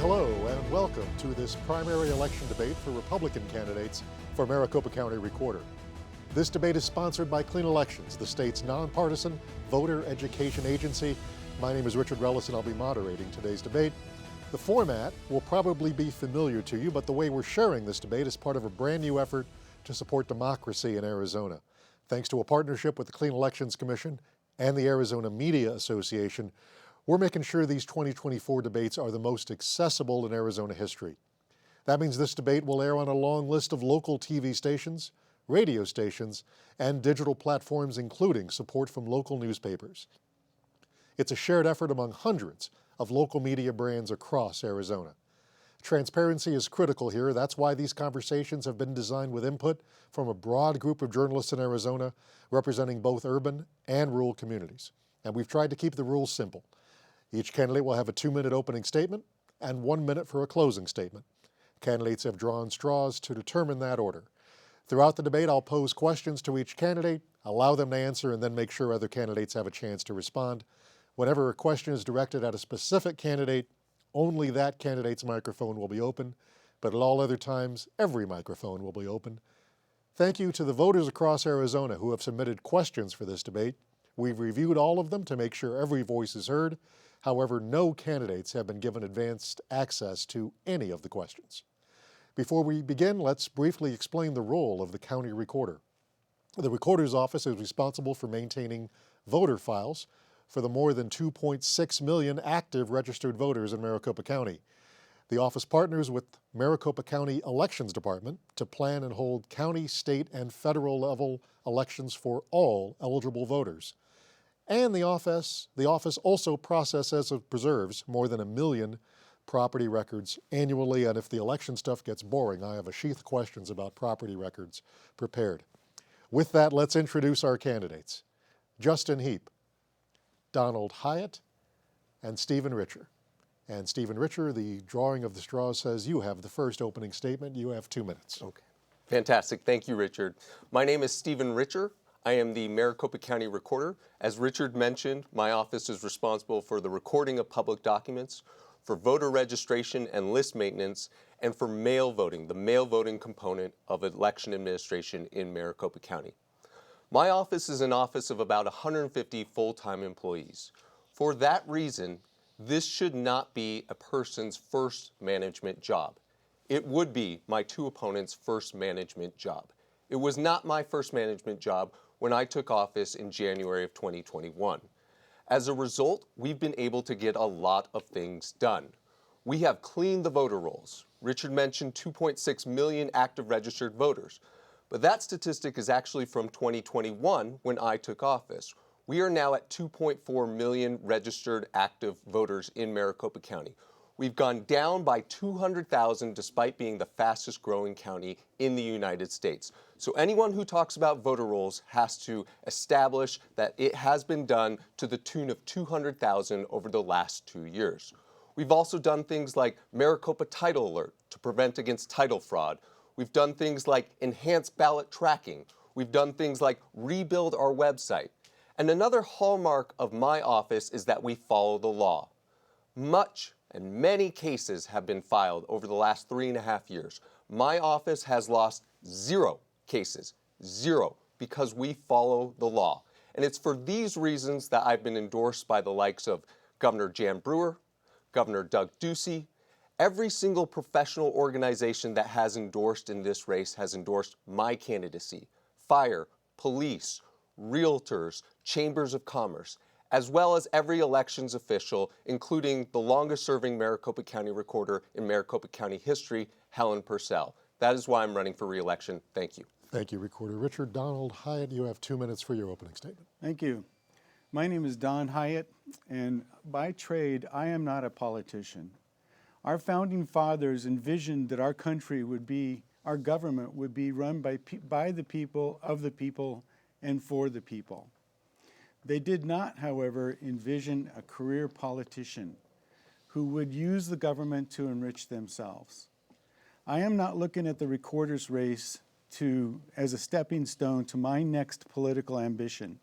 Hello and welcome to this primary election debate for Republican candidates for Maricopa County Recorder. This debate is sponsored by Clean Elections, the state's nonpartisan voter education agency. My name is Richard Rellis and I'll be moderating today's debate. The format will probably be familiar to you, but the way we're sharing this debate is part of a brand new effort to support democracy in Arizona. Thanks to a partnership with the Clean Elections Commission and the Arizona Media Association, we're making sure these 2024 debates are the most accessible in Arizona history. That means this debate will air on a long list of local TV stations, radio stations, and digital platforms, including support from local newspapers. It's a shared effort among hundreds of local media brands across Arizona. Transparency is critical here. That's why these conversations have been designed with input from a broad group of journalists in Arizona representing both urban and rural communities. And we've tried to keep the rules simple. Each candidate will have a 2-minute opening statement and 1 minute for a closing statement. Candidates have drawn straws to determine that order. Throughout the debate, I'll pose questions to each candidate, allow them to answer, and then make sure other candidates have a chance to respond. Whenever a question is directed at a specific candidate, only that candidate's microphone will be open, but at all other times, every microphone will be open. Thank you to the voters across Arizona who have submitted questions for this debate. We've reviewed all of them to make sure every voice is heard. However, no candidates have been given advanced access to any of the questions. Before we begin, let's briefly explain the role of the county recorder. The recorder's office is responsible for maintaining voter files for the more than 2.6 million active registered voters in Maricopa County. The office partners with Maricopa County Elections Department to plan and hold county, state, and federal level elections for all eligible voters. And the office also processes and preserves more than 1 million property records annually. And if the election stuff gets boring, I have a sheath of questions about property records prepared. With that, let's introduce our candidates. Justin Heap, Donald Hyatt, and Stephen Richer. And Stephen Richer, the drawing of the straws says you have the first opening statement. You have 2 minutes. Okay. Fantastic. Thank you, Richard. My name is Stephen Richer. I am the Maricopa County Recorder. As Richard mentioned, my office is responsible for the recording of public documents, for voter registration and list maintenance, and for mail voting, the mail voting component of election administration in Maricopa County. My office is an office of about 150 full-time employees. For that reason, this should not be a person's first management job. It would be my two opponents' first management job. It was not my first management job when I took office in January of 2021. As a result, we've been able to get a lot of things done. We have cleaned the voter rolls. Richard mentioned 2.6 million active registered voters, but that statistic is actually from 2021 when I took office. We are now at 2.4 million registered active voters in Maricopa County. We've gone down by 200,000 despite being the fastest growing county in the United States. So anyone who talks about voter rolls has to establish that it has been done to the tune of 200,000 over the last 2 years. We've also done things like Maricopa Title Alert to prevent against title fraud. We've done things like enhanced ballot tracking. We've done things like rebuild our website. And another hallmark of my office is that we follow the law. Many cases have been filed over the last 3.5 years. My office has lost 0 cases, 0, because we follow the law. And it's for these reasons that I've been endorsed by the likes of Governor Jan Brewer, Governor Doug Ducey. Every single professional organization that has endorsed in this race has endorsed my candidacy. Fire, police, realtors, chambers of commerce, as well as every elections official, including the longest-serving Maricopa County Recorder in Maricopa County history, Helen Purcell. That is why I'm running for re-election. Thank you. Thank you, Recorder Richard. Donald Hyatt, you have 2 minutes for your opening statement. Thank you. My name is Don Hyatt, and by trade, I am not a politician. Our founding fathers envisioned that our country would be, our government would be run by the people, of the people, and for the people. They did not, however, envision a career politician who would use the government to enrich themselves. I am not looking at the recorder's race as a stepping stone to my next political ambition.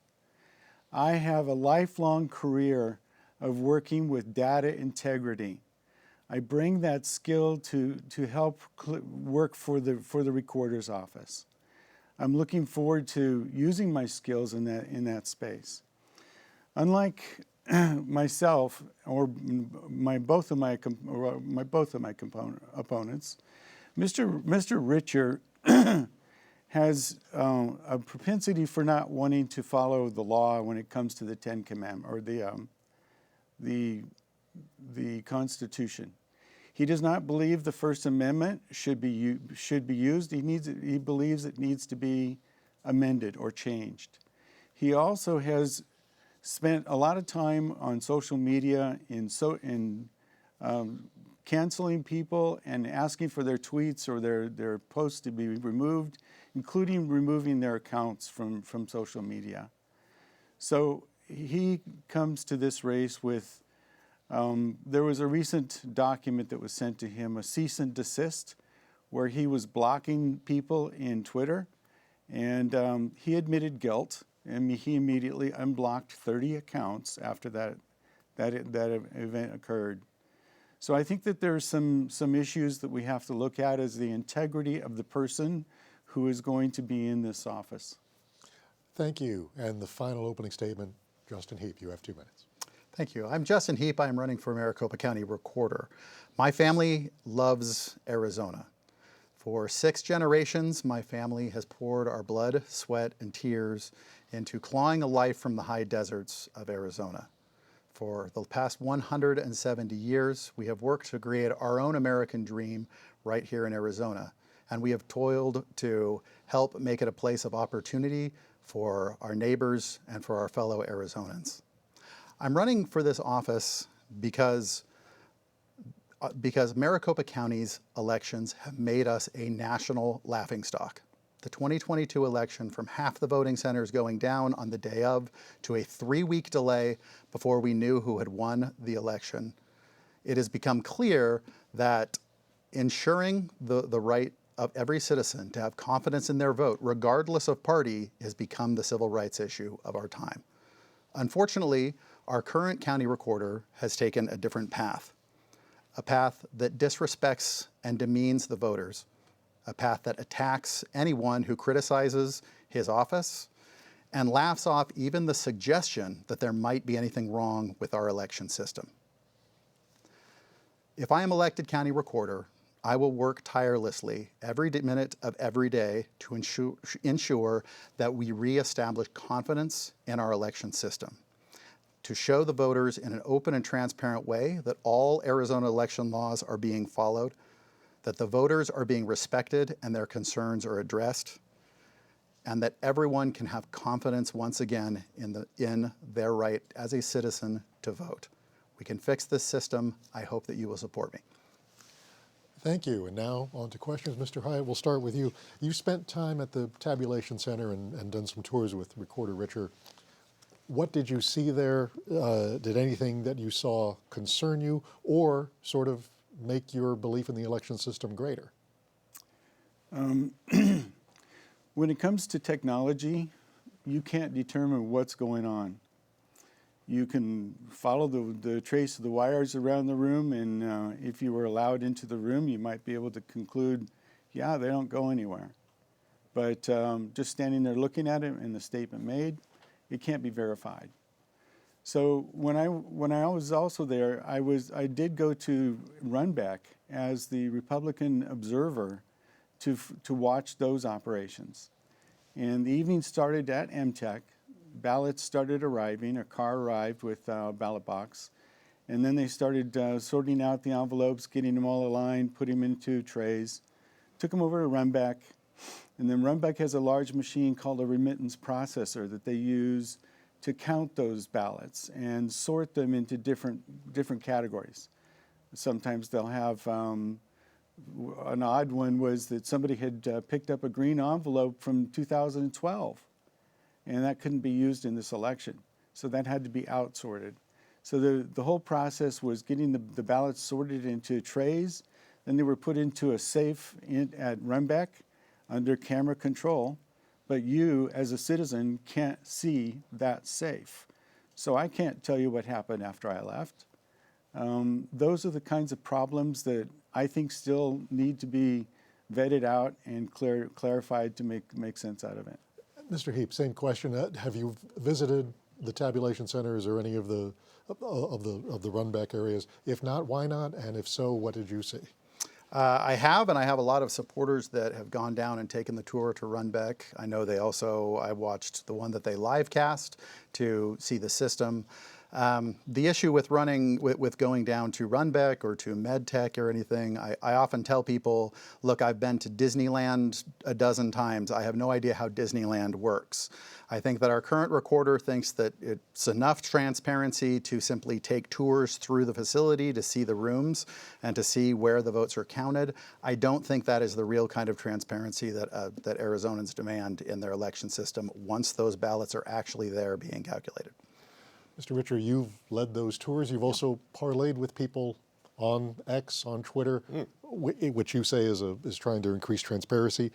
I have a lifelong career of working with data integrity. I bring that skill to help work for the recorder's office. I'm looking forward to using my skills in that space. Unlike myself or both of my opponents, Mr. Richer has a propensity for not wanting to follow the law when it comes to the Ten Commandments or the Constitution. He does not believe the First Amendment should be used. He believes it needs to be amended or changed. He also has spent a lot of time on social media in canceling people and asking for their tweets or their posts to be removed, including removing their accounts from social media. So he comes to this race with, there was a recent document that was sent to him, a cease and desist, where he was blocking people in Twitter, and he admitted guilt, and he immediately unblocked 30 accounts after that event occurred. So I think that there's some issues that we have to look at as the integrity of the person who is going to be in this office. Thank you. And the final opening statement, Justin Heap, you have 2 minutes. Thank you. I'm Justin Heap. I'm running for Maricopa County Recorder. My family loves Arizona. For 6 generations, my family has poured our blood, sweat, and tears into clawing a life from the high deserts of Arizona. For the past 170 years, we have worked to create our own American dream right here in Arizona. And we have toiled to help make it a place of opportunity for our neighbors and for our fellow Arizonans. I'm running for this office because Maricopa County's elections have made us a national laughingstock. The 2022 election, from half the voting centers going down on the day of to a 3-week delay before we knew who had won the election, it has become clear that ensuring the right of every citizen to have confidence in their vote, regardless of party, has become the civil rights issue of our time. Unfortunately, our current county recorder has taken a different path, a path that disrespects and demeans the voters, a path that attacks anyone who criticizes his office and laughs off even the suggestion that there might be anything wrong with our election system. If I am elected county recorder, I will work tirelessly every minute of every day to ensure that we reestablish confidence in our election system, to show the voters in an open and transparent way that all Arizona election laws are being followed, that the voters are being respected and their concerns are addressed, and that everyone can have confidence once again in their right as a citizen to vote. We can fix this system. I hope that you will support me. Thank you. And now on to questions. Mr. Hyatt, we'll start with you. You spent time at the tabulation center and done some tours with Recorder Richer. What did you see there? Did anything that you saw concern you or sort of make your belief in the election system greater? When it comes to technology, you can't determine what's going on. You can follow the trace of the wires around the room, and if you were allowed into the room, you might be able to conclude, yeah, they don't go anywhere. But just standing there looking at it and the statement made, it can't be verified. So when I was also there, I did go to Runback as the Republican observer to watch those operations. And the evening started at MTech. Ballots started arriving. A car arrived with a ballot box. And then they started sorting out the envelopes, getting them all aligned, putting them into trays. Took them over to Runback. And then Runback has a large machine called a remittance processor that they use to count those ballots and sort them into different categories. Sometimes they'll have, an odd one was that somebody had picked up a green envelope from 2012, and that couldn't be used in this election. So that had to be outsorted. So the whole process was getting the ballots sorted into trays, then they were put into a safe at Runback under camera control, but you as a citizen can't see that safe. So I can't tell you what happened after I left. Those are the kinds of problems that I think still need to be vetted out and clarified to make sense out of it. Mr. Heap, same question. Have you visited the tabulation centers or any of the run-back areas? If not, why not? And if so, what did you see? I have, and I have a lot of supporters that have gone down and taken the tour to Runbeck. I know I watched the one that they live cast to see the system. The issue with going down to Runbeck or to MedTech or anything, I often tell people, look, I've been to Disneyland a dozen times. I have no idea how Disneyland works. I think that our current recorder thinks that it's enough transparency to simply take tours through the facility to see the rooms and to see where the votes are counted. I don't think that is the real kind of transparency that Arizonans demand in their election system once those ballots are actually there being calculated. Mr. Richer, you've led those tours. You've also parlayed with people on X, on Twitter, which you say is trying to increase transparency.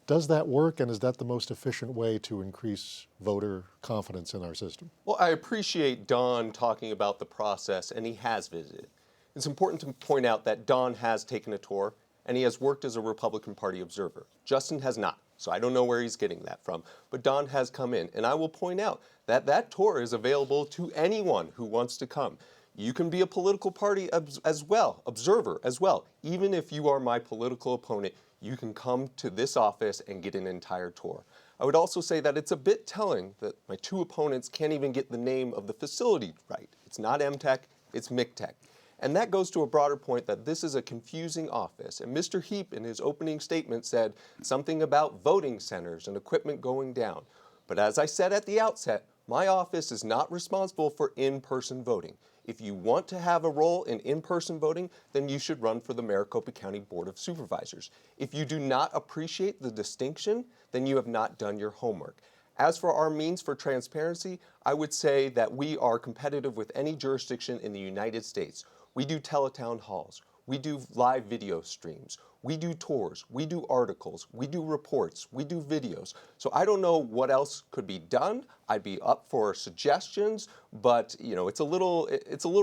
Does that work, and is that the most efficient way to increase voter confidence in our system? Well, I appreciate Don talking about the process, and he has visited. It's important to point out that Don has taken a tour, and he has worked as a Republican Party observer. Justin has not, so I don't know where he's getting that from. But Don has come in, and I will point out that that tour is available to anyone who wants to come. You can be a political party as well, observer as well. Even if you are my political opponent, you can come to this office and get an entire tour. I would also say that it's a bit telling that my two opponents can't even get the name of the facility right. It's not MTech, it's MICTech. And that goes to a broader point that this is a confusing office. And Mr. Heap, in his opening statement, said something about voting centers and equipment going down. But as I said at the outset, my office is not responsible for in-person voting. If you want to have a role in in-person voting, then you should run for the Maricopa County Board of Supervisors. If you do not appreciate the distinction, then you have not done your homework. As for our means for transparency, I would say that we are competitive with any jurisdiction in the United States. We do teletown halls. We do live video streams. We do tours. We do articles. We do reports. We do videos. So I don't know what else could be done. I'd be up for suggestions, but it's a little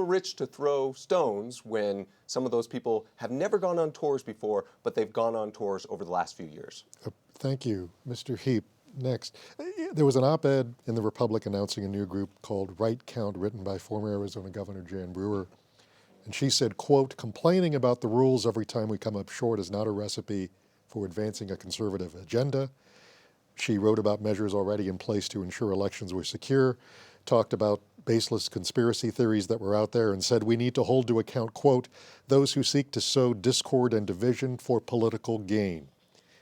rich to throw stones when some of those people have never gone on tours before, but they've gone on tours over the last few years. Thank you, Mr. Heap. Next, there was an op-ed in the Republic announcing a new group called Right Count, written by former Arizona Governor Jan Brewer. And she said, quote, complaining about the rules every time we come up short is not a recipe for advancing a conservative agenda. She wrote about measures already in place to ensure elections were secure, talked about baseless conspiracy theories that were out there, and said we need to hold to account, quote, those who seek to sow discord and division for political gain.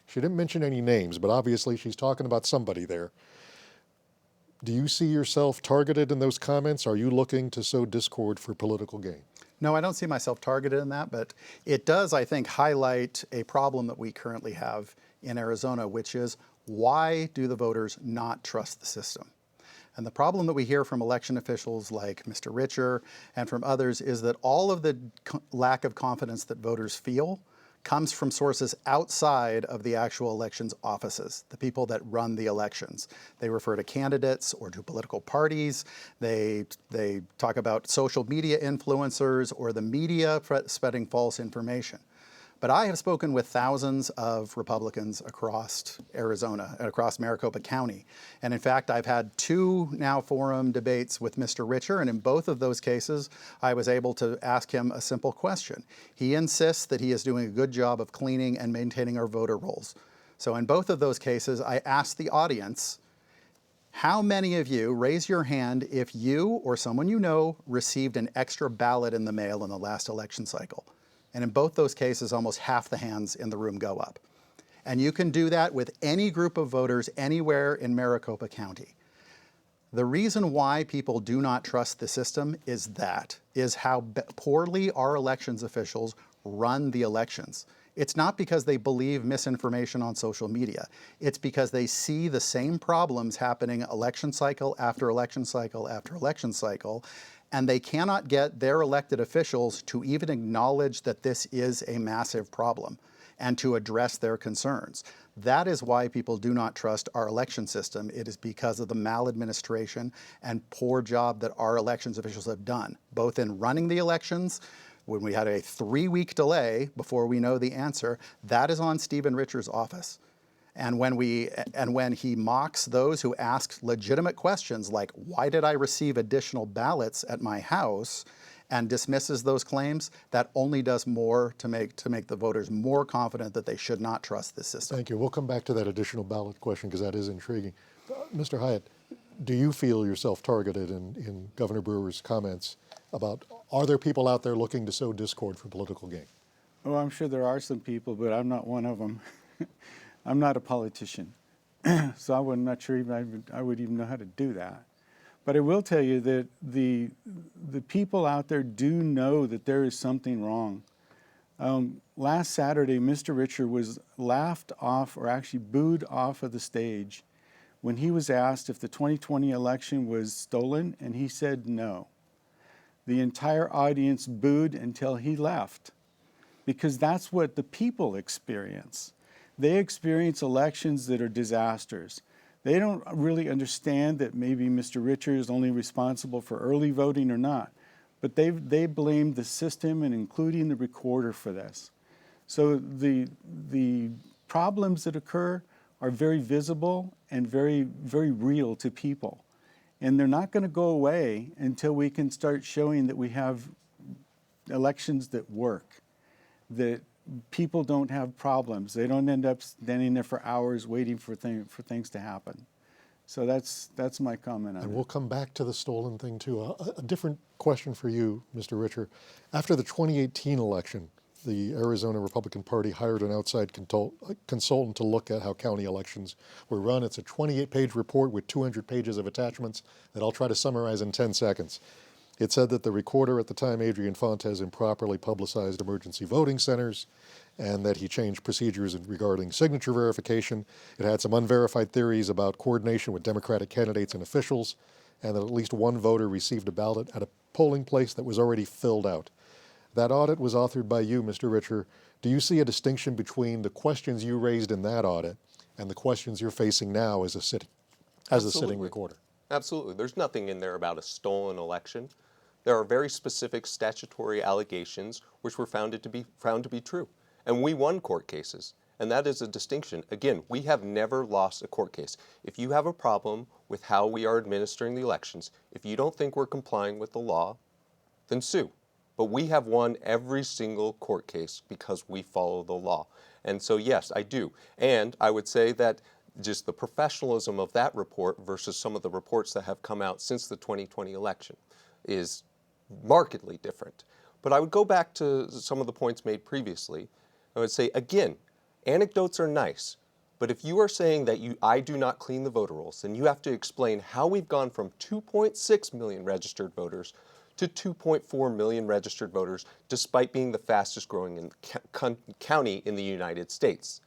She didn't mention any names, but obviously she's talking about somebody there. Do you see yourself targeted in those comments? Are you looking to sow discord for political gain? No, I don't see myself targeted in that, but it does, I think, highlight a problem that we currently have in Arizona, which is why do the voters not trust the system? And the problem that we hear from election officials like Mr. Richer and from others is that all of the lack of confidence that voters feel comes from sources outside of the actual elections offices, the people that run the elections. They refer to candidates or to political parties. They talk about social media influencers or the media spreading false information. But I have spoken with thousands of Republicans across Arizona and across Maricopa County. And in fact, I've had 2 now forum debates with Mr. Richer, and in both of those cases, I was able to ask him a simple question. He insists that he is doing a good job of cleaning and maintaining our voter rolls. So in both of those cases, I asked the audience, how many of you, raise your hand if you or someone you know received an extra ballot in the mail in the last election cycle? And in both those cases, almost half the hands in the room go up. And you can do that with any group of voters anywhere in Maricopa County. The reason why people do not trust the system is how poorly our elections officials run the elections. It's not because they believe misinformation on social media. It's because they see the same problems happening election cycle after election cycle after election cycle, and they cannot get their elected officials to even acknowledge that this is a massive problem and to address their concerns. That is why people do not trust our election system. It is because of the maladministration and poor job that our elections officials have done, both in running the elections. When we had a 3-week delay before we know the answer, that is on Stephen Richer's office. And when he mocks those who ask legitimate questions like, why did I receive additional ballots at my house, and dismisses those claims, that only does more to make the voters more confident that they should not trust this system. Thank you. We'll come back to that additional ballot question because that is intriguing. Mr. Hyatt, do you feel yourself targeted in Governor Brewer's comments about, are there people out there looking to sow discord for political gain? Oh, I'm sure there are some people, but I'm not one of them. I'm not a politician, so I'm not sure even I would even know how to do that. But I will tell you that the people out there do know that there is something wrong. Last Saturday, Mr. Richer was laughed off, or actually booed off of the stage, when he was asked if the 2020 election was stolen, and he said no. The entire audience booed until he left, because that's what the people experience. They experience elections that are disasters. They don't really understand that maybe Mr. Richer is only responsible for early voting or not, but they blame the system and including the recorder for this. So the problems that occur are very visible and very, very real to people. And they're not going to go away until we can start showing that we have elections that work, that people don't have problems. They don't end up standing there for hours waiting for things to happen. So that's my comment on it. And we'll come back to the stolen thing too. A different question for you, Mr. Richer. After the 2018 election, the Arizona Republican Party hired an outside consultant to look at how county elections were run. It's a 28-page report with 200 pages of attachments that I'll try to summarize in 10 seconds. It said that the recorder at the time, Adrian Fontes, improperly publicized emergency voting centers, and that he changed procedures regarding signature verification. It had some unverified theories about coordination with Democratic candidates and officials, and that at least one voter received a ballot at a polling place that was already filled out. That audit was authored by you, Mr. Richer. Do you see a distinction between the questions you raised in that audit and the questions you're facing now as a sitting recorder? Absolutely. There's nothing in there about a stolen election. There are very specific statutory allegations which were found to be true. And we won court cases. And that is a distinction. Again, we have never lost a court case. If you have a problem with how we are administering the elections, if you don't think we're complying with the law, then sue. But we have won every single court case because we follow the law. And so, yes, I do. And I would say that just the professionalism of that report versus some of the reports that have come out since the 2020 election is markedly different. But I would go back to some of the points made previously. I would say, again, anecdotes are nice, but if you are saying that I do not clean the voter rolls, then you have to explain how we've gone from 2.6 million registered voters to 2.4 million registered voters, despite being the fastest growing county in the United States.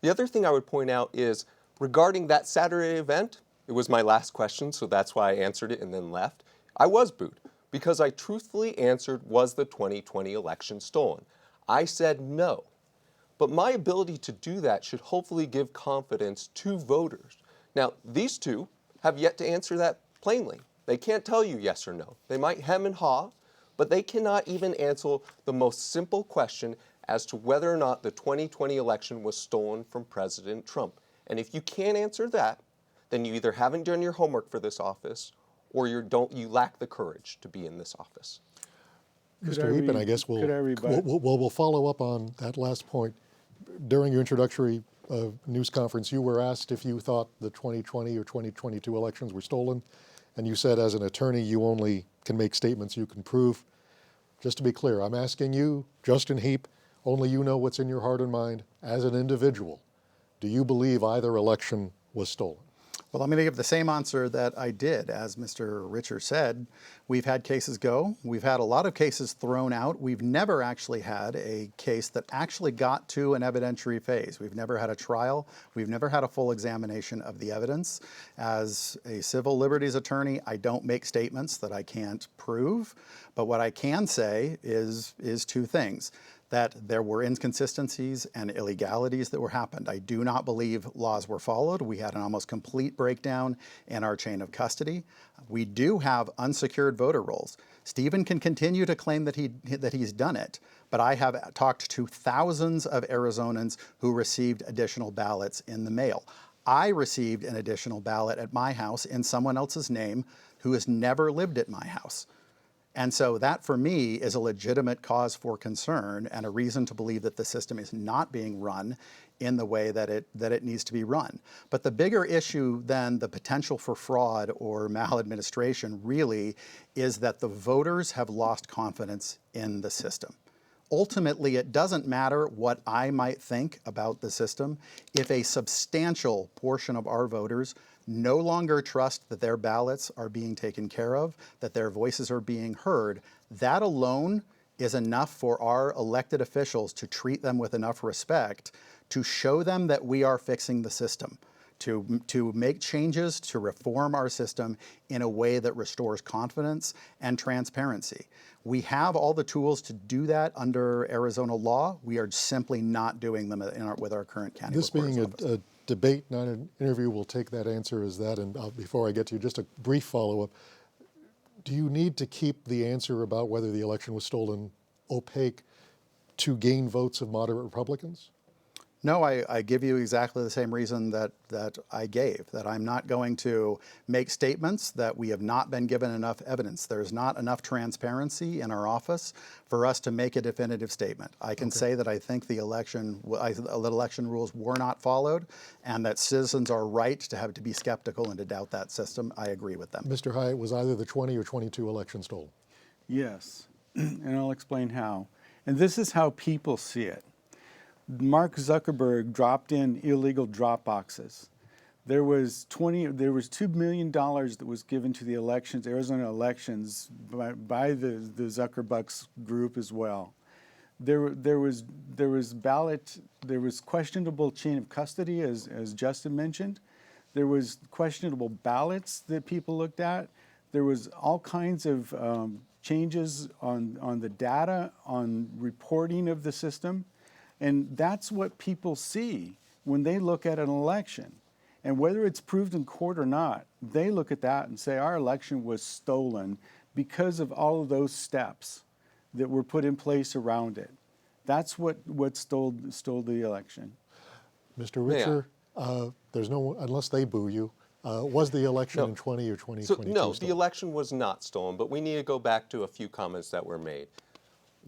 The other thing I would point out is, regarding that Saturday event, it was my last question, so that's why I answered it and then left. I was booed because I truthfully answered, was the 2020 election stolen? I said no. But my ability to do that should hopefully give confidence to voters. Now, these two have yet to answer that plainly. They can't tell you yes or no. They might hem and haw, but they cannot even answer the most simple question as to whether or not the 2020 election was stolen from President Trump. And if you can't answer that, then you either haven't done your homework for this office or you lack the courage to be in this office. Mr. Heap, and I guess we'll follow up on that last point. During your introductory news conference, you were asked if you thought the 2020 or 2022 elections were stolen, and you said as an attorney you only can make statements you can prove. Just to be clear, I'm asking you, Justin Heap, only you know what's in your heart and mind as an individual. Do you believe either election was stolen? Well, I'm going to give the same answer that I did. As Mr. Richer said, we've had cases go. We've had a lot of cases thrown out. We've never actually had a case that actually got to an evidentiary phase. We've never had a trial. We've never had a full examination of the evidence. As a civil liberties attorney, I don't make statements that I can't prove. But what I can say is two things. that there were inconsistencies and illegalities that were happened. I do not believe laws were followed. We had an almost complete breakdown in our chain of custody. We do have unsecured voter rolls. Stephen can continue to claim that he's done it, but I have talked to thousands of Arizonans who received additional ballots in the mail. I received an additional ballot at my house in someone else's name who has never lived at my house. And so that, for me, is a legitimate cause for concern and a reason to believe that the system is not being run in the way that it needs to be run. But the bigger issue than the potential for fraud or maladministration really is that the voters have lost confidence in the system. Ultimately, it doesn't matter what I might think about the system. If a substantial portion of our voters no longer trust that their ballots are being taken care of, that their voices are being heard, that alone is enough for our elected officials to treat them with enough respect to show them that we are fixing the system, to make changes, to reform our system in a way that restores confidence and transparency. We have all the tools to do that under Arizona law. We are simply not doing them with our current county This recorder's being office. a debate, not an interview, we'll take that answer as that. And before I get to you, just a brief follow-up. Do you need to keep the answer about whether the election was stolen opaque to gain votes of moderate Republicans? No, I give you exactly the same reason that I gave, that I'm not going to make statements that we have not been given enough evidence. There's not enough transparency in our office for us to make a definitive statement. I can say that I think the election rules were not followed and that citizens are right to be skeptical and to doubt that system. I agree with them. Mr. Hyatt, was either the 20 or 22 election stolen? Yes, and I'll explain how. And this is how people see it. Mark Zuckerberg dropped in illegal drop boxes. There was $2 million that was given to the elections, Arizona elections, by the Zuckerbucks group as well. There was questionable chain of custody, as Justin mentioned. There was questionable ballots that people looked at. There was all kinds of changes on the data, on reporting of the system. And that's what people see when they look at an election. And whether it's proved in court or not, they look at that and say our election was stolen because of all of those steps that were put in place around it. That's what stole the election. Mr. Richer, there's no, unless they boo you, was the election in 20 or 2022 No, stolen? the election was not stolen, but we need to go back to a few comments that were made.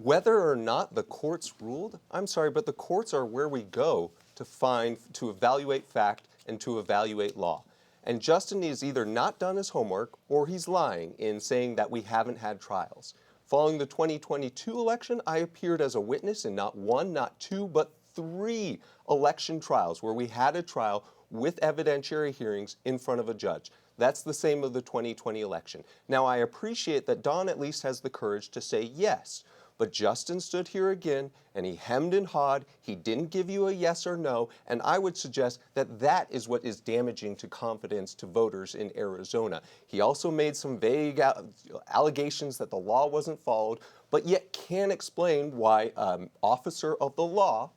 Whether or not the courts ruled, I'm sorry, but the courts are where we go to evaluate fact and to evaluate law. And Justin is either not done his homework or he's lying in saying that we haven't had trials. Following the 2022 election, I appeared as a witness in not one, not two, but 3 election trials where we had a trial with evidentiary hearings in front of a judge. That's the same of the 2020 election. Now, I appreciate that Don at least has the courage to say yes. But Justin stood here again, and he hemmed and hawed. He didn't give you a yes or no, and I would suggest that that is what is damaging to confidence to voters in Arizona. He also made some vague allegations that the law wasn't followed, but yet can't explain why an officer of the law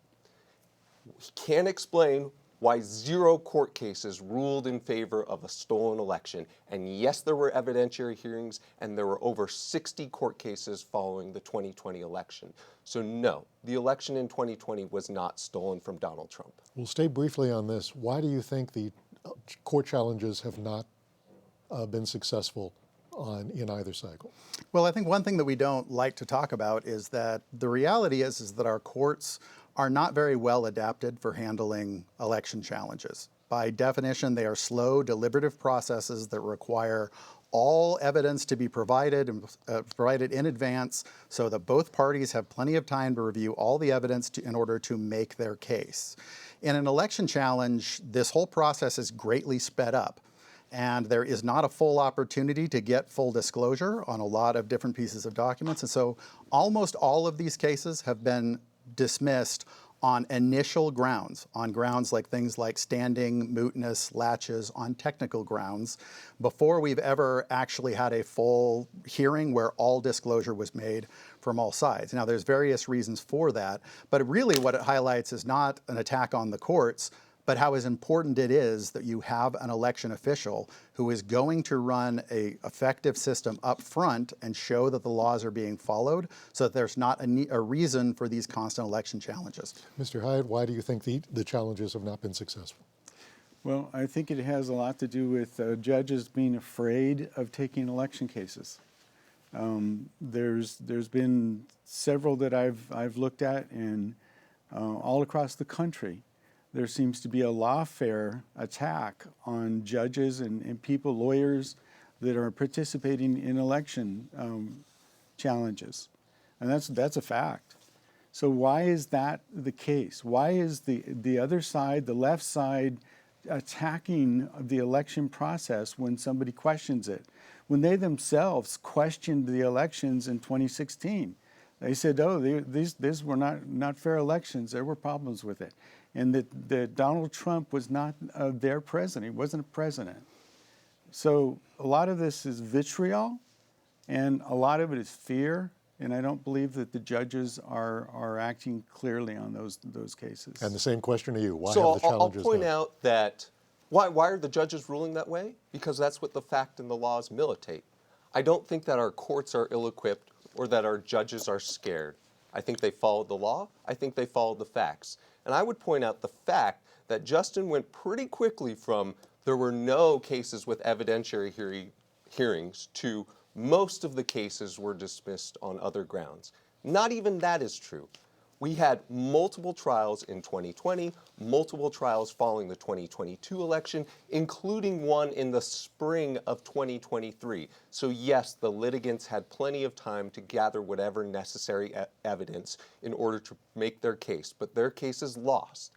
can't explain why 0 court cases ruled in favor of a stolen election. And yes, there were evidentiary hearings, and there were over 60 court cases following the 2020 election. So no, the election in 2020 was not stolen from Donald Trump. We'll stay briefly on this. Why do you think the court challenges have not been successful in either cycle? Well, I think one thing that we don't like to talk about is that the reality is that our courts are not very well adapted for handling election challenges. By definition, they are slow, deliberative processes that require all evidence to be provided in advance so that both parties have plenty of time to review all the evidence in order to make their case. In an election challenge, this whole process is greatly sped up, and there is not a full opportunity to get full disclosure on a lot of different pieces of documents. And so almost all of these cases have been dismissed on initial grounds, on grounds like things like standing, mootness, latches, on technical grounds, before we've ever actually had a full hearing where all disclosure was made from all sides. Now, there's various reasons for that, but really what it highlights is not an attack on the courts, but how important it is that you have an election official who is going to run an effective system up front and show that the laws are being followed so that there's not a reason for these constant election challenges. Mr. Hyatt, why do you think the challenges have not been successful? Well, I think it has a lot to do with judges being afraid of taking election cases. There's been several that I've looked at, and all across the country, there seems to be a lawfare attack on judges and people, lawyers that are participating in election challenges, and that's a fact. So why is that the case? Why is the other side, the left side, attacking the election process when somebody questions it? When they themselves questioned the elections in 2016, they said, "Oh, these were not fair elections. There were problems with it." And that Donald Trump was not their president. He wasn't a president. So a lot of this is vitriol, and a lot of it is fear. And I don't believe that the judges are acting clearly on those cases. And the same question to you. Why So have the challenges I'll point not? out that why are the judges ruling that way? Because that's what the fact and the laws militate. I don't think that our courts are ill-equipped or that our judges are scared. I think they followed the law. I think they followed the facts. And I would point out the fact that Justin went pretty quickly from there were no cases with evidentiary hearings to most of the cases were dismissed on other grounds. Not even that is true. We had multiple trials in 2020, multiple trials following the 2022 election, including one in the spring of 2023. So yes, the litigants had plenty of time to gather whatever necessary evidence in order to make their case, but their case is lost.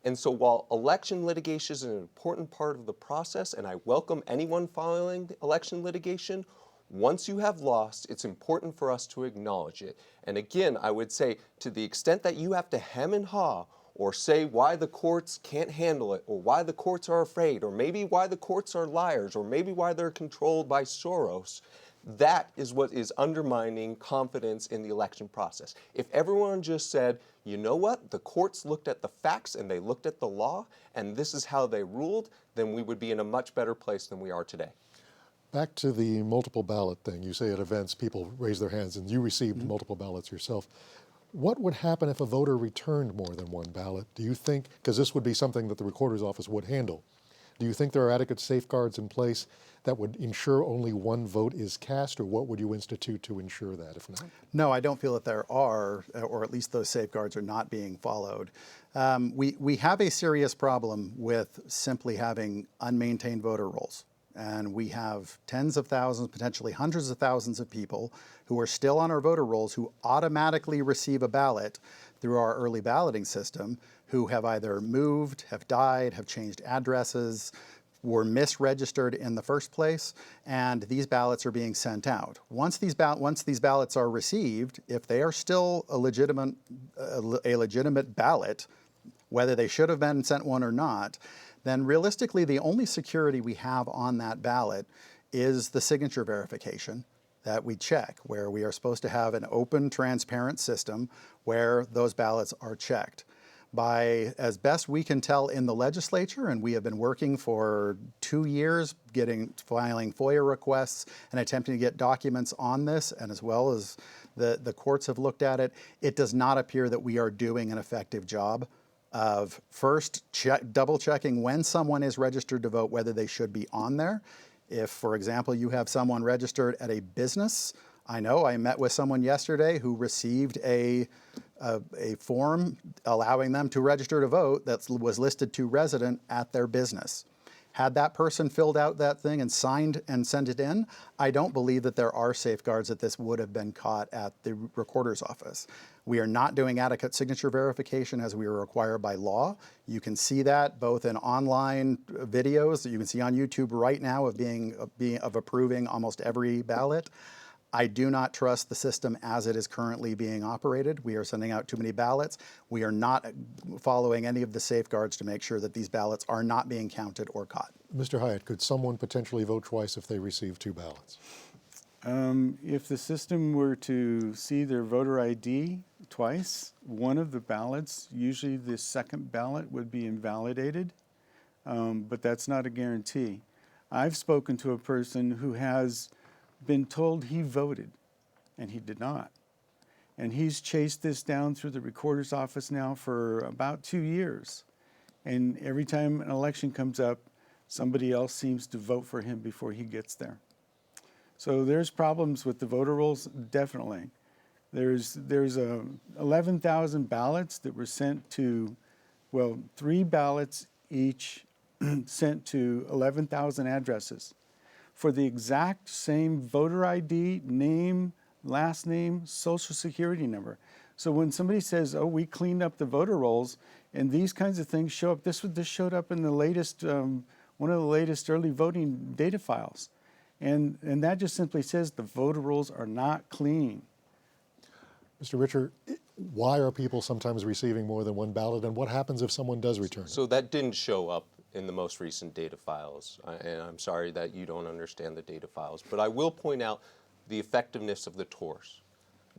And so while election litigation is an important part of the process, and I welcome anyone filing election litigation, once you have lost, it's important for us to acknowledge it. And again, I would say to the extent that you have to hem and haw or say why the courts can't handle it or why the courts are afraid or maybe why the courts are liars or maybe why they're controlled by Soros, that is what is undermining confidence in the election process. If everyone just said, you know what, the courts looked at the facts and they looked at the law and this is how they ruled, then we would be in a much better place than we are today. Back to the multiple ballot thing. You say at events people raise their hands and you received multiple ballots yourself. What would happen if a voter returned more than one ballot? Do you think, because this would be something that the recorder's office would handle, do you think there are adequate safeguards in place that would ensure only one vote is cast, or what would you institute to ensure that, if not? No, I don't feel that there are, or at least those safeguards are not being followed. We have a serious problem with simply having unmaintained voter rolls. And we have tens of thousands, potentially hundreds of thousands of people who are still on our voter rolls who automatically receive a ballot through our early balloting system, who have either moved, have died, have changed addresses, were misregistered in the first place, and these ballots are being sent out. Once these ballots are received, if they are still a legitimate ballot, whether they should have been sent one or not, then realistically the only security we have on that ballot is the signature verification that we check, where we are supposed to have an open, transparent system where those ballots are checked. By as best we can tell in the legislature, and we have been working for 2 years, filing FOIA requests and attempting to get documents on this, and as well as the courts have looked at it, it does not appear that we are doing an effective job of first double checking when someone is registered to vote, whether they should be on there. If, for example, you have someone registered at a business, I know I met with someone yesterday who received a form allowing them to register to vote that was listed to resident at their business. Had that person filled out that thing and signed and sent it in, I don't believe that there are safeguards that this would have been caught at the recorder's office. We are not doing adequate signature verification as we are required by law. You can see that both in online videos that you can see on YouTube right now of approving almost every ballot. I do not trust the system as it is currently being operated. We are sending out too many ballots. We are not following any of the safeguards to make sure that these ballots are not being counted or caught. Mr. Hyatt, could someone potentially vote twice if they receive 2 ballots? If the system were to see their voter ID twice, one of the ballots, usually the second ballot, would be invalidated, but that's not a guarantee. I've spoken to a person who has been told he voted, and he did not. And he's chased this down through the recorder's office now for about 2 years. And every time an election comes up, somebody else seems to vote for him before he gets there. So there's problems with the voter rolls, definitely. There's 11,000 ballots that were sent to, 3 ballots each sent to 11,000 addresses for the exact same voter ID, name, last name, social security number. So when somebody says, oh, we cleaned up the voter rolls and these kinds of things show up, this showed up in the latest, one of the latest early voting data files. And that just simply says the voter rolls are not clean. Mr. Richer, why are people sometimes receiving more than 1 ballot, and what happens if someone does return it? So that didn't show up in the most recent data files, and I'm sorry that you don't understand the data files, but I will point out the effectiveness of the TORs.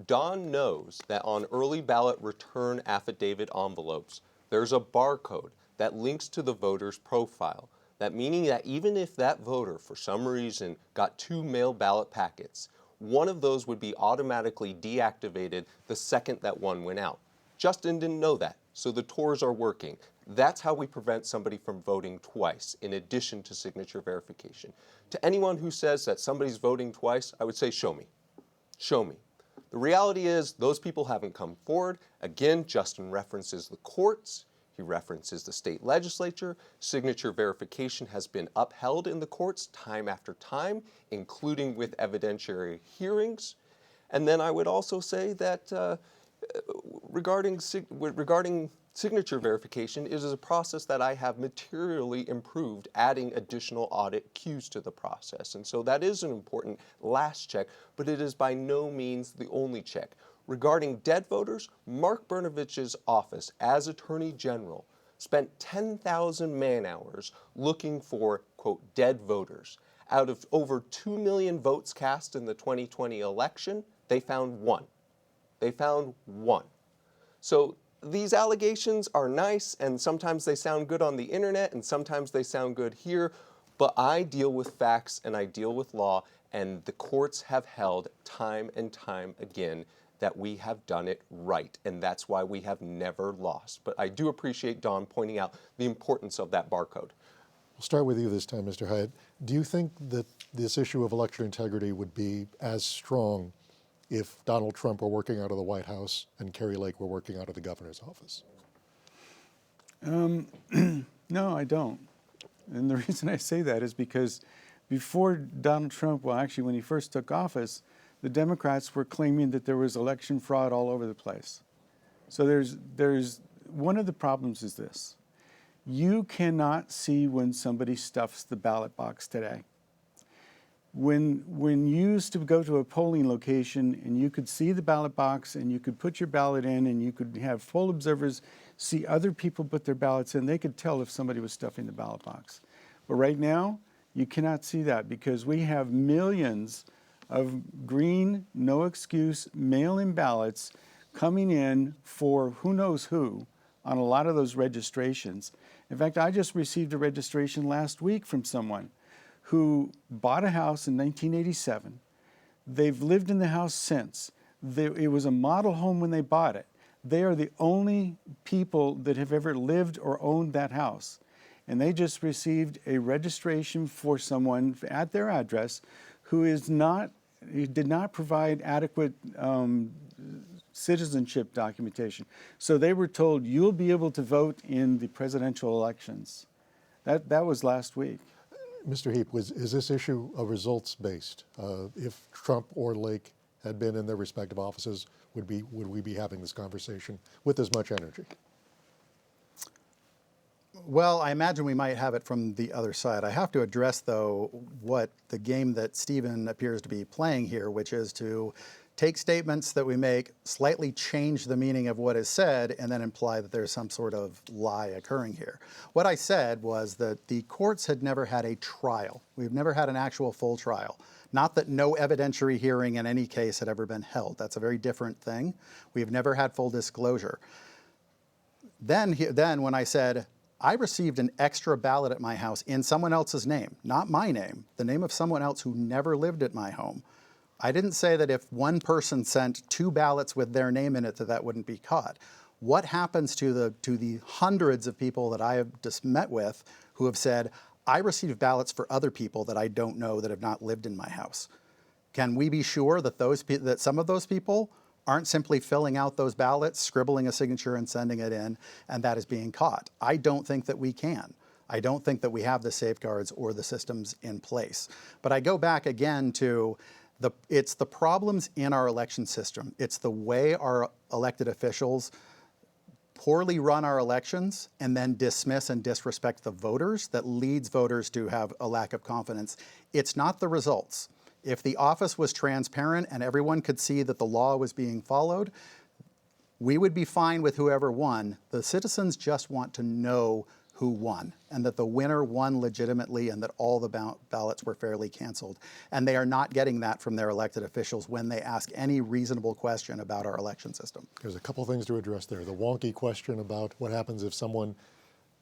Don knows that on early ballot return affidavit envelopes, there's a barcode that links to the voter's profile. That meaning that even if that voter, for some reason, got 2 mail ballot packets, one of those would be automatically deactivated the second that one went out. Justin didn't know that, so the TORs are working. That's how we prevent somebody from voting twice, in addition to signature verification. To anyone who says that somebody's voting twice, I would say, show me. Show me. The reality is those people haven't come forward. Again, Justin references the courts. He references the state legislature. Signature verification has been upheld in the courts time after time, including with evidentiary hearings. And then I would also say that regarding signature verification, it is a process that I have materially improved, adding additional audit cues to the process. And so that is an important last check, but it is by no means the only check. Regarding dead voters, Mark Brnovich's office as Attorney General spent 10,000 man-hours looking for, quote, dead voters. Out of over 2 million votes cast in the 2020 election, they found 1. They found 1. So these allegations are nice, and sometimes they sound good on the internet, and sometimes they sound good here, but I deal with facts and I deal with law, and the courts have held time and time again that we have done it right, and that's why we have never lost. But I do appreciate Don pointing out the importance of that barcode. We'll start with you this time, Mr. Hyatt. Do you think that this issue of election integrity would be as strong if Donald Trump were working out of the White House and Kari Lake were working out of the governor's office? No, I don't. And the reason I say that is because before Donald Trump, well, actually, when he first took office, the Democrats were claiming that there was election fraud all over the place. So there's one of the problems is this. You cannot see when somebody stuffs the ballot box today. When you used to go to a polling location and you could see the ballot box and you could put your ballot in and you could have poll observers see other people put their ballots in, they could tell if somebody was stuffing the ballot box. But right now, you cannot see that because we have millions of green, no excuse, mail-in ballots coming in for who knows who on a lot of those registrations. In fact, I just received a registration last week from someone who bought a house in 1987. They've lived in the house since. It was a model home when they bought it. They are the only people that have ever lived or owned that house. And they just received a registration for someone at their address who did not provide adequate citizenship documentation. So they were told, you'll be able to vote in the presidential elections. That was last week. Mr. Heap, is this issue a results-based? If Trump or Lake had been in their respective offices, would we be having this conversation with as much energy? Well, I imagine we might have it from the other side. I have to address, though, what the game that Stephen appears to be playing here, which is to take statements that we make, slightly change the meaning of what is said, and then imply that there's some sort of lie occurring here. What I said was that the courts had never had a trial. We've never had an actual full trial. Not that no evidentiary hearing in any case had ever been held. That's a very different thing. We've never had full disclosure. Then when I said, I received an extra ballot at my house in someone else's name, not my name, the name of someone else who never lived at my home. I didn't say that if one person sent 2 ballots with their name in it, that wouldn't be caught. What happens to the hundreds of people that I have just met with who have said, I received ballots for other people that I don't know that have not lived in my house? Can we be sure that that some of those people aren't simply filling out those ballots, scribbling a signature and sending it in, and that is being caught? I don't think that we can. I don't think that we have the safeguards or the systems in place. But I go back again to it's the problems in our election system. It's the way our elected officials poorly run our elections and then dismiss and disrespect the voters that leads voters to have a lack of confidence. It's not the results. If the office was transparent and everyone could see that the law was being followed, we would be fine with whoever won. The citizens just want to know who won and that the winner won legitimately and that all the ballots were fairly canceled. And they are not getting that from their elected officials when they ask any reasonable question about our election system. There's a couple things to address there. The wonky question about what happens if someone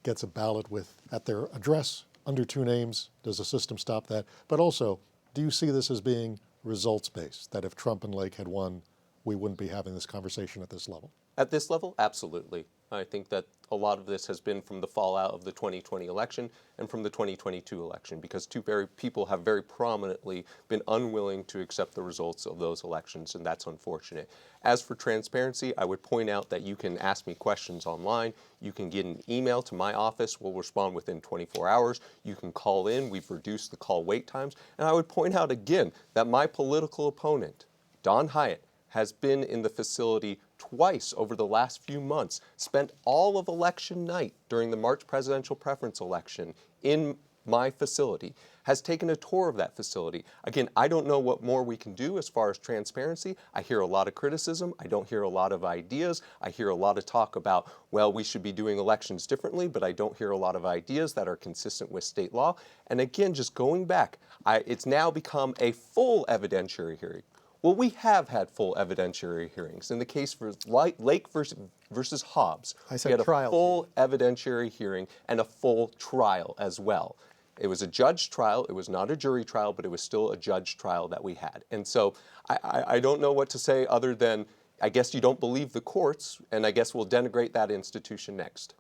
gets a ballot at their address under 2 names. Does the system stop that? But also, do you see this as being results-based, that if Trump and Lake had won, we wouldn't be having this conversation at this level? At this level, absolutely. I think that a lot of this has been from the fallout of the 2020 election and from the 2022 election, because people have very prominently been unwilling to accept the results of those elections, and that's unfortunate. As for transparency, I would point out that you can ask me questions online. You can get an email to my office. We'll respond within 24 hours. You can call in. We've reduced the call wait times. And I would point out again that my political opponent, Don Hyatt, has been in the facility twice over the last few months, spent all of election night during the March presidential preference election in my facility, has taken a tour of that facility. Again, I don't know what more we can do as far as transparency. I hear a lot of criticism. I don't hear a lot of ideas. I hear a lot of talk about, well, we should be doing elections differently, but I don't hear a lot of ideas that are consistent with state law. And again, just going back, it's now become a full evidentiary hearing. Well, we have had full evidentiary hearings. In the case for Lake versus Hobbs, I said we had trial. a full evidentiary hearing and a full trial as well. It was a judge trial. It was not a jury trial, but it was still a judge trial that we had. And so I don't know what to say other than, I guess you don't believe the courts, and I guess we'll denigrate that institution next.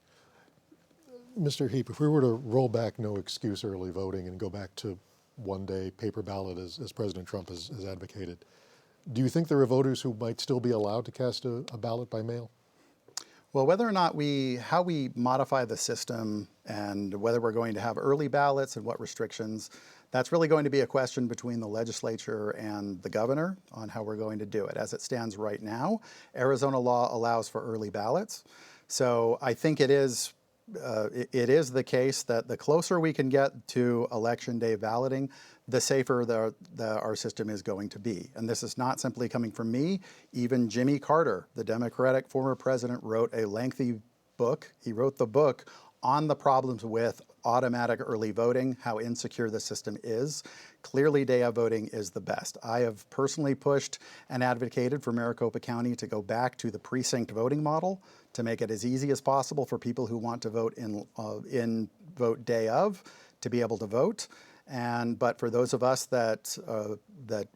Mr. Heap, if we were to roll back no excuse early voting and go back to one-day paper ballot as President Trump has advocated, do you think there are voters who might still be allowed to cast a ballot by mail? Well, whether or not how we modify the system and whether we're going to have early ballots and what restrictions, that's really going to be a question between the legislature and the governor on how we're going to do it. As it stands right now, Arizona law allows for early ballots. So I think it is the case that the closer we can get to Election Day balloting, the safer our system is going to be. And this is not simply coming from me. Even Jimmy Carter, the Democratic former president, wrote a lengthy book. He wrote the book on the problems with automatic early voting, how insecure the system is. Clearly, day of voting is the best. I have personally pushed and advocated for Maricopa County to go back to the precinct voting model to make it as easy as possible for people who want to vote in vote day of to be able to vote. But for those of us that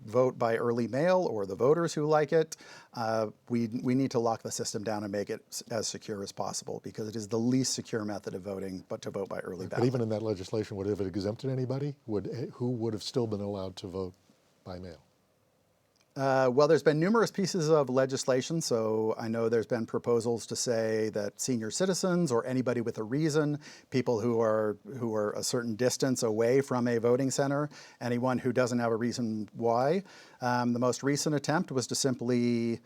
vote by early mail, or the voters who like it, we need to lock the system down and make it as secure as possible, because it is the least secure method of voting, but to vote by early ballot. But even in that legislation, would it have exempted anybody? Who would have still been allowed to vote by mail? Well, there's been numerous pieces of legislation, so I know there's been proposals to say that senior citizens or anybody with a reason, people who are a certain distance away from a voting center, anyone who doesn't have a reason why. The most recent attempt was to simply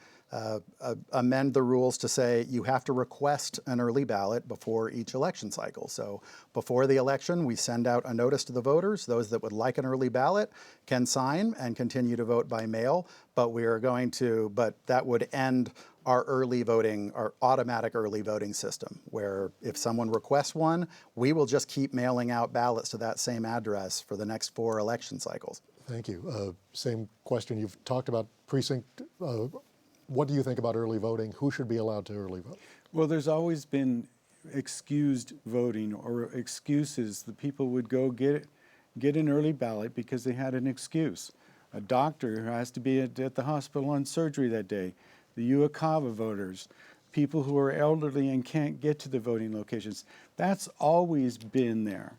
amend the rules to say you have to request an early ballot before each election cycle. So before the election, we send out a notice to the voters. Those that would like an early ballot can sign and continue to vote by mail, but that would end our early voting, our automatic early voting system, where if someone requests one, we will just keep mailing out ballots to that same address for the next 4 election cycles. Thank you. Same question. You've talked about precinct. What do you think about early voting? Who should be allowed to early vote? Well, there's always been excused voting or excuses. The people would go get an early ballot because they had an excuse. A doctor who has to be at the hospital on surgery that day, the UACAVA voters, people who are elderly and can't get to the voting locations. That's always been there.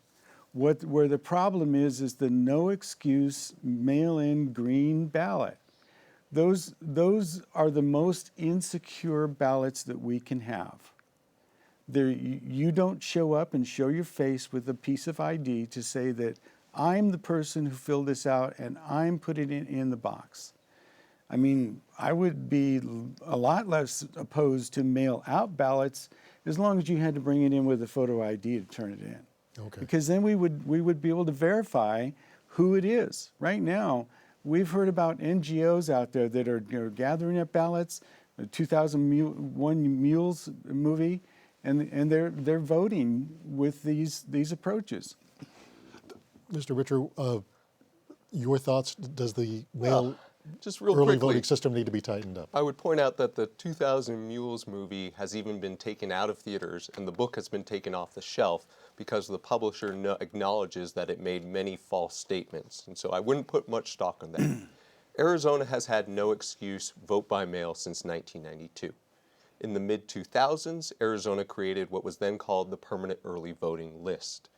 Where the problem is the no excuse mail-in green ballot. Those are the most insecure ballots that we can have. You don't show up and show your face with a piece of ID to say that I'm the person who filled this out and I'm putting it in the box. I mean, I would be a lot less opposed to mail-out ballots as long as you had to bring it in with a photo ID to turn it in. Okay. Because then we would be able to verify who it is. Right now, we've heard about NGOs out there that are gathering up ballots, the 2001 Mules movie, and they're voting with these approaches. Mr. Richer, your thoughts? Does the mail Just real early quickly, voting system need to be tightened up? I would point out that the 2000 Mules movie has even been taken out of theaters, and the book has been taken off the shelf because the publisher acknowledges that it made many false statements. And so I wouldn't put much stock on that. Arizona has had no excuse vote by mail since 1992. In the mid-2000s, Arizona created what was then called the Permanent Early Voting List.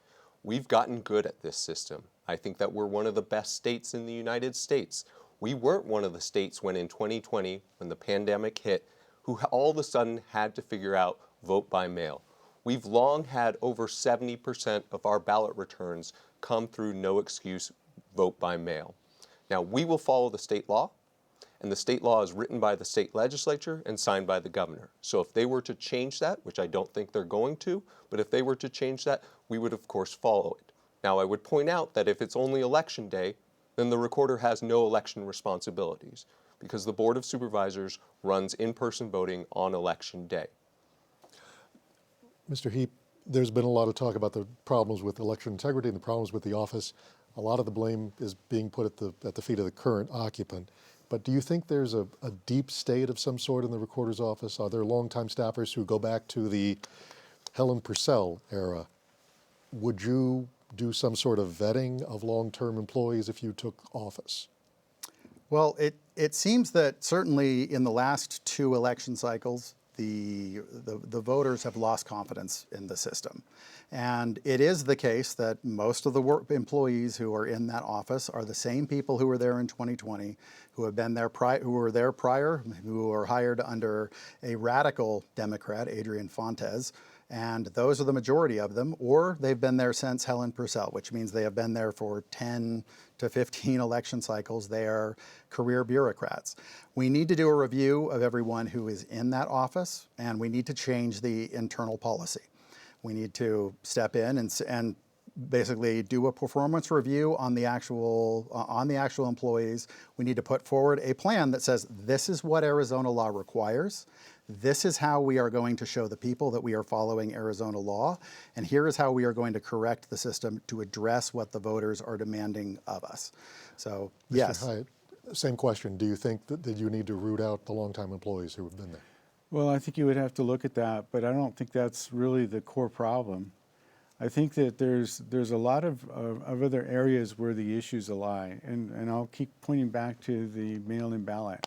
We've gotten good at this system. I think that we're one of the best states in the United States. We weren't one of the states when in 2020, when the pandemic hit, who all of a sudden had to figure out vote by mail. We've long had over 70% of our ballot returns come through no excuse vote by mail. Now, we will follow the state law, and the state law is written by the state legislature and signed by the governor. So if they were to change that, which I don't think they're going to, but if they were to change that, we would of course follow it. Now, I would point out that if it's only election day, then the recorder has no election responsibilities because the Board of Supervisors runs in-person voting on election day. Mr. Heap, there's been a lot of talk about the problems with election integrity and the problems with the office. A lot of the blame is being put at the feet of the current occupant. But do you think there's a deep state of some sort in the recorder's office? Are there longtime staffers who go back to the Helen Purcell era? Would you do some sort of vetting of long-term employees if you took office? Well, it seems that certainly in the last 2 election cycles, the voters have lost confidence in the system. And it is the case that most of the employees who are in that office are the same people who were there in 2020, who have been there who were there prior, who were hired under a radical Democrat, Adrian Fontes, and those are the majority of them, or they've been there since Helen Purcell, which means they have been there for 10 to 15 election cycles. They are career bureaucrats. We need to do a review of everyone who is in that office, and we need to change the internal policy. We need to step in and basically do a performance review on the actual employees. We need to put forward a plan that says this is what Arizona law requires. This is how we are going to show the people that we are following Arizona law, and here is how we are going to correct the system to address what the voters are demanding of us. So, yes. Mr. Hyatt, same question. Do you think that you need to root out the longtime employees who have been there? Well, I think you would have to look at that, but I don't think that's really the core problem. I think that there's a lot of other areas where the issues lie, and I'll keep pointing back to the mail-in ballot.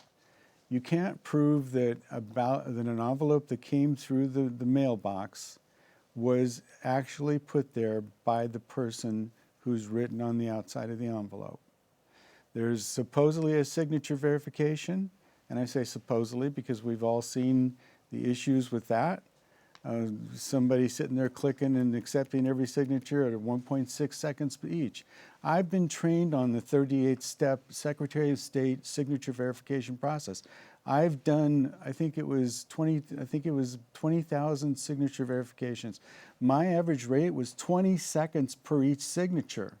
You can't prove that an envelope that came through the mailbox was actually put there by the person who's written on the outside of the envelope. There's supposedly a signature verification, and I say supposedly because we've all seen the issues with that. Somebody sitting there clicking and accepting every signature at 1.6 seconds each. I've been trained on the 38-step Secretary of State signature verification process. I've done, I think it was 20,000 signature verifications. My average rate was 20 seconds per each signature,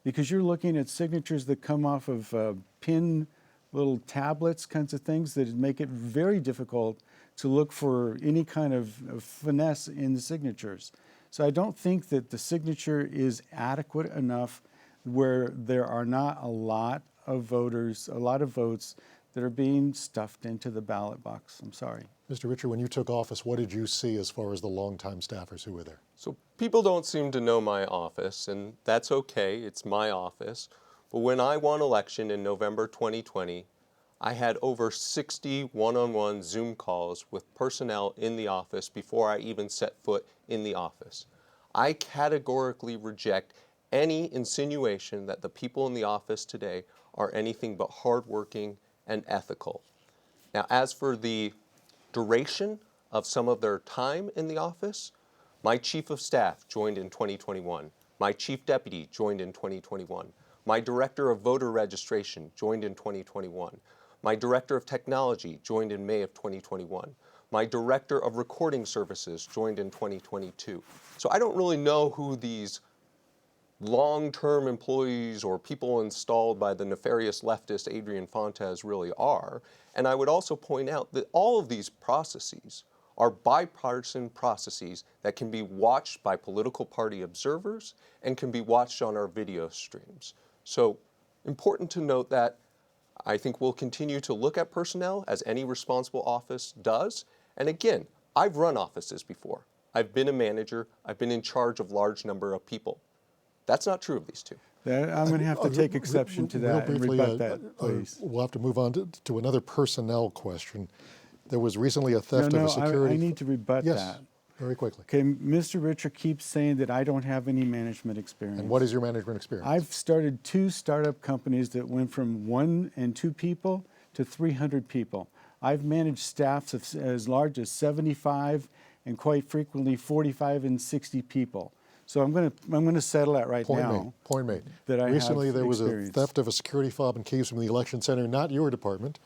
because you're looking at signatures that come off of pin little tablets, kinds of things that make it very difficult to look for any kind of finesse in the signatures. So I don't think that the signature is adequate enough where there are not a lot of voters, a lot of votes that are being stuffed into the ballot box. I'm sorry. Mr. Richer, when you took office, what did you see as far as the longtime staffers who were there? So people don't seem to know my office, and that's okay, it's my office. But when I won election in November 2020, I had over 60 one-on-one Zoom calls with personnel in the office before I even set foot in the office. I categorically reject any insinuation that the people in the office today are anything but hardworking and ethical. Now, as for the duration of some of their time in the office, my chief of staff joined in 2021. My chief deputy joined in 2021. My director of voter registration joined in 2021. My director of technology joined in May of 2021. My director of recording services joined in 2022. So I don't really know who these long-term employees or people installed by the nefarious leftist Adrian Fontes really are. And I would also point out that all of these processes are bipartisan processes that can be watched by political party observers and can be watched on our video streams. So important to note that I think we'll continue to look at personnel as any responsible office does. And again, I've run offices before. I've been a manager. I've been in charge of large number of people. That's not true of these two. I'm going to have to take exception to that and rebut that, please. We'll have to move on to another personnel question. There was recently a theft of a security... I need to rebut that. Yes, very quickly. Okay, Mr. Richer keeps saying that I don't have any management experience. And what is your management experience? I've started 2 startup companies that went from 1 and 2 people to 300 people. I've managed staffs of as large as 75 and quite frequently 45 and 60 people. So I'm going to settle that right now. Point made. That I Recently have there was experience. a theft of a security fob and keys from the election center, not your department,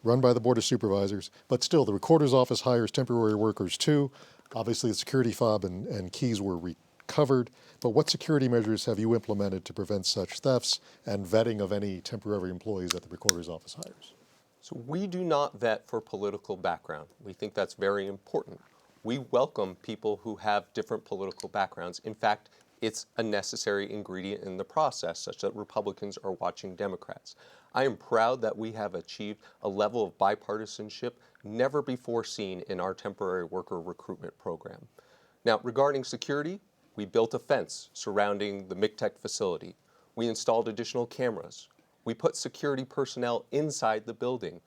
run by the Board of Supervisors, but still the recorder's office hires temporary workers too. Obviously the security fob and keys were recovered, but what security measures have you implemented to prevent such thefts and vetting of any temporary employees that the recorder's office hires? So we do not vet for political background. We think that's very important. We welcome people who have different political backgrounds. In fact, it's a necessary ingredient in the process, such that Republicans are watching Democrats. I am proud that we have achieved a level of bipartisanship never before seen in our temporary worker recruitment program. Now, regarding security, we built a fence surrounding the MCTEC facility. We installed additional cameras. We put security personnel inside the building.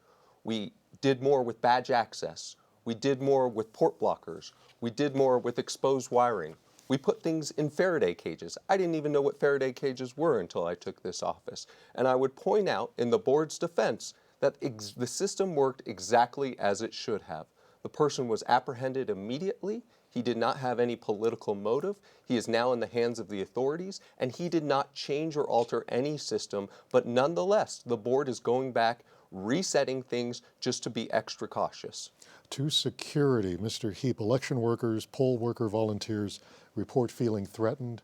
We did more with badge access. We did more with port blockers. We did more with exposed wiring. We put things in Faraday cages. I didn't even know what Faraday cages were until I took this office. And I would point out in the board's defense that the system worked exactly as it should have. The person was apprehended immediately. He did not have any political motive. He is now in the hands of the authorities, and he did not change or alter any system. But nonetheless, the board is going back, resetting things just to be extra cautious. To security, Mr. Heap, election workers, poll worker volunteers report feeling threatened.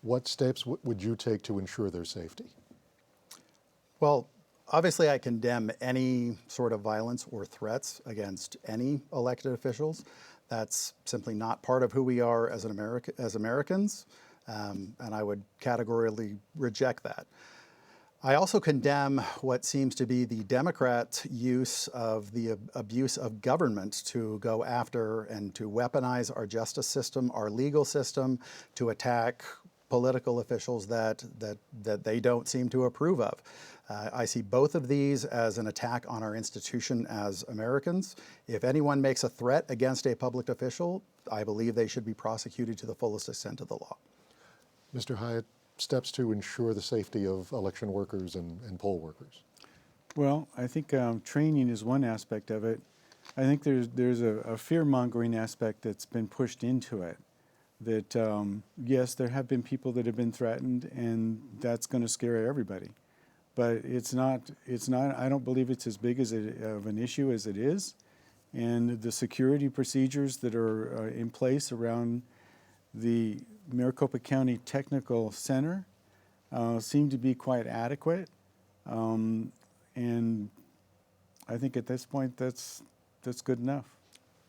What steps would you take to ensure their safety? Well, obviously I condemn any sort of violence or threats against any elected officials. That's simply not part of who we are as Americans, and I would categorically reject that. I also condemn what seems to be the Democrat use of the abuse of government to go after and to weaponize our justice system, our legal system, to attack political officials that they don't seem to approve of. I see both of these as an attack on our institution as Americans. If anyone makes a threat against a public official, I believe they should be prosecuted to the fullest extent of the law. Mr. Hyatt, steps to ensure the safety of election workers and poll workers? Well, I think training is one aspect of it. I think there's a fear-mongering aspect that's been pushed into it. That yes, there have been people that have been threatened, and that's going to scare everybody. but it's not, I don't believe it's as big as of an issue as it is. And the security procedures that are in place around the Maricopa County Technical Center seem to be quite adequate. And I think at this point that's good enough.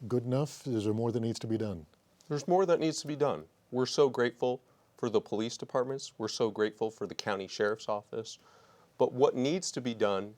Good enough? Is there more that needs to be done? There's more that needs to be done. We're so grateful for the police departments. We're so grateful for the county sheriff's office. But what needs to be done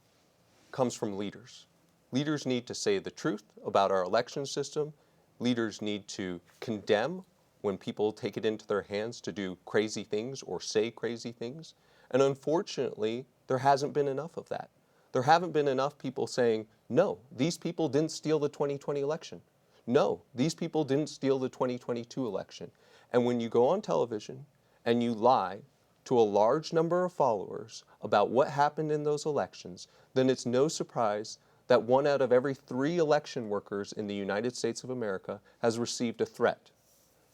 comes from leaders. Leaders need to say the truth about our election system. Leaders need to condemn when people take it into their hands to do crazy things or say crazy things. And unfortunately, there hasn't been enough of that. There haven't been enough people saying, no, these people didn't steal the 2020 election. No, these people didn't steal the 2022 election. And when you go on television and you lie to a large number of followers about what happened in those elections, then it's no surprise that 1 out of every 3 election workers in the United States of America has received a threat.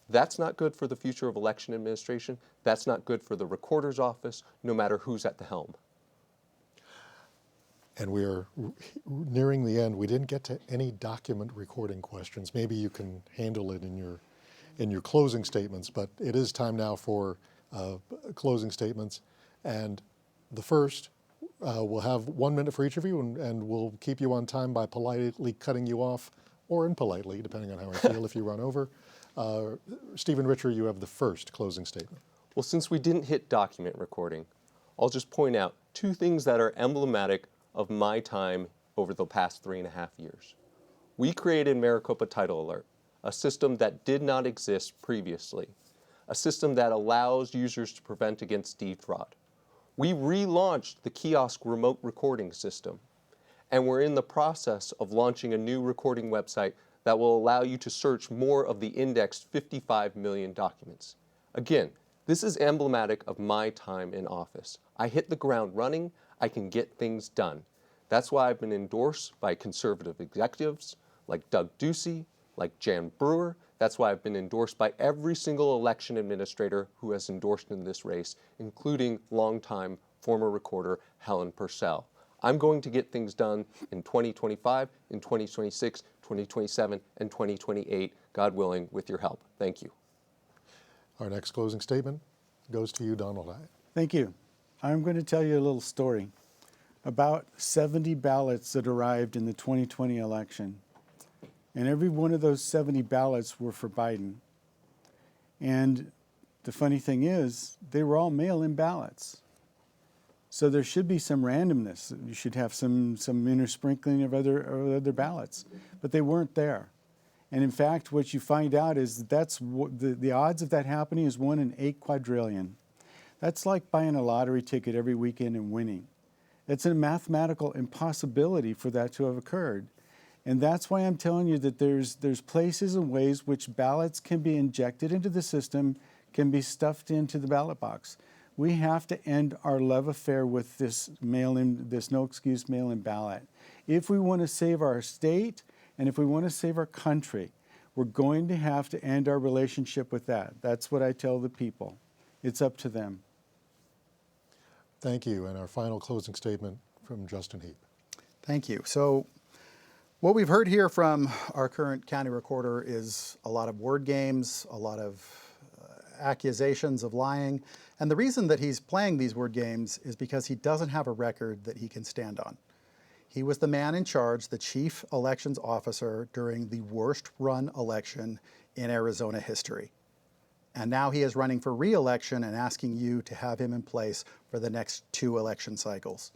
That's not good for the future of election administration. That's not good for the recorder's office, no matter who's at the helm. And we are nearing the end. We didn't get to any document recording questions. Maybe you can handle it in your closing statements, but it is time now for closing statements. And the first, we'll have 1 minute for each of you, and we'll keep you on time by politely cutting you off, or impolitely, depending on how I feel if you run over. Stephen Richer, you have the first closing statement. Well, since we didn't hit document recording, I'll just point out 2 things that are emblematic of my time over the past 3.5 years. We created Maricopa Title Alert, a system that did not exist previously, a system that allows users to prevent against defraud. We relaunched the kiosk remote recording system, and we're in the process of launching a new recording website that will allow you to search more of the indexed 55 million documents. Again, this is emblematic of my time in office. I hit the ground running. I can get things done. That's why I've been endorsed by conservative executives like Doug Ducey, like Jan Brewer. That's why I've been endorsed by every single election administrator who has endorsed in this race, including longtime former recorder Helen Purcell. I'm going to get things done in 2025, in 2026, 2027, and 2028, God willing, with your help. Thank you. Our next closing statement goes to you, Donald Hyatt. Thank you. I'm going to tell you a little story about 70 ballots that arrived in the 2020 election. And every one of those 70 ballots were for Biden. And the funny thing is, they were all mail-in ballots. So there should be some randomness. You should have some intersprinkling of other ballots. But they weren't there. And in fact, what you find out is that's the odds of that happening is 1 in 8 quadrillion. That's like buying a lottery ticket every weekend and winning. It's a mathematical impossibility for that to have occurred. And that's why I'm telling you that there's places and ways which ballots can be injected into the system, can be stuffed into the ballot box. We have to end our love affair with this no excuse mail-in ballot. If we want to save our state and if we want to save our country, we're going to have to end our relationship with that. That's what I tell the people. It's up to them. Thank you. And our final closing statement from Justin Heap. Thank you. So what we've heard here from our current county recorder is a lot of word games, a lot of accusations of lying. And the reason that he's playing these word games is because he doesn't have a record that he can stand on. He was the man in charge, the chief elections officer during the worst run election in Arizona history. And now he is running for re-election and asking you to have him in place for the next 2 election cycles.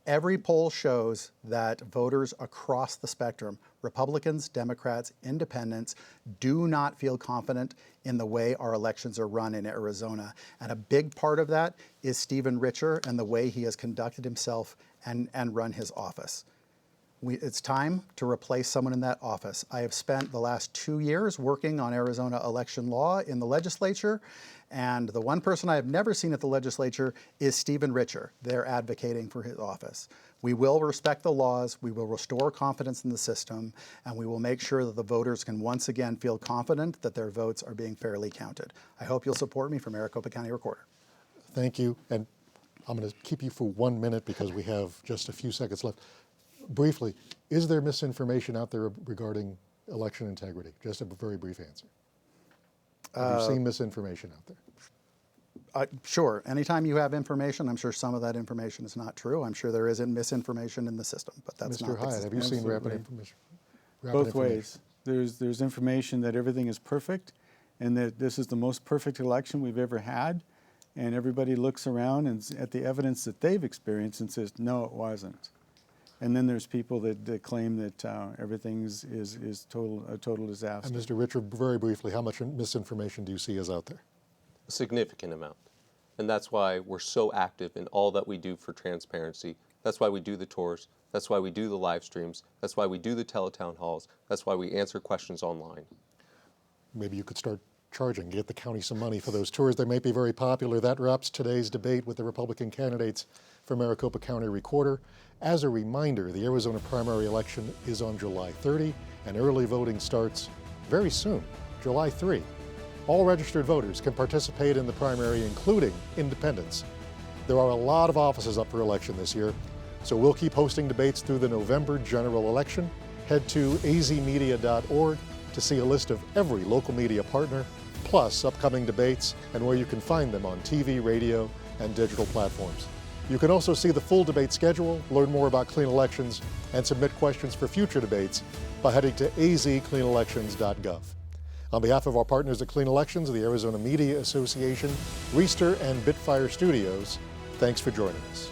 Every poll shows that voters across the spectrum, Republicans, Democrats, Independents, do not feel confident in the way our elections are run in Arizona. And a big part of that is Stephen Richer and the way he has conducted himself and run his office. It's time to replace someone in that office. I have spent the last 2 years working on Arizona election law in the legislature, and the one person I have never seen at the legislature is Stephen Richer. They're advocating for his office. We will respect the laws, we will restore confidence in the system, and we will make sure that the voters can once again feel confident that their votes are being fairly counted. I hope you'll support me for Maricopa County Recorder. Thank you. And I'm going to keep you for 1 minute because we have just a few seconds left. Briefly, is there misinformation out there regarding election integrity? Just a very brief answer. Have you seen misinformation out there? Sure. Anytime you have information, I'm sure some of that information is not true. I'm sure there isn't misinformation in the system, but that's Mr. not the Hyatt, have you seen Absolutely. rapid information? Both ways. There's information that everything is perfect and that this is the most perfect election we've ever had, and everybody looks around and at the evidence that they've experienced and says, no, it wasn't. And then there's people that claim that everything is a total disaster. And Mr. Richard, very briefly, how much misinformation do you see is out there? A significant amount. And that's why we're so active in all that we do for transparency. That's why we do the tours. That's why we do the live streams. That's why we do the teletown halls. That's why we answer questions online. Maybe you could start charging, get the county some money for those tours. They might be very popular. That wraps today's debate with the Republican candidates for Maricopa County Recorder. As a reminder, the Arizona primary election is on July 30, and early voting starts very soon, July 3. All registered voters can participate in the primary, including independents. There are a lot of offices up for election this year, so we'll keep hosting debates through the November general election. Head to azmedia.org to see a list of every local media partner, plus upcoming debates and where you can find them on TV, radio, and digital platforms. You can also see the full debate schedule, learn more about clean elections, and submit questions for future debates by heading to azcleanelections.gov. On behalf of our partners at Clean Elections, the Arizona Media Association, Reister, and Bitfire Studios, thanks for joining us.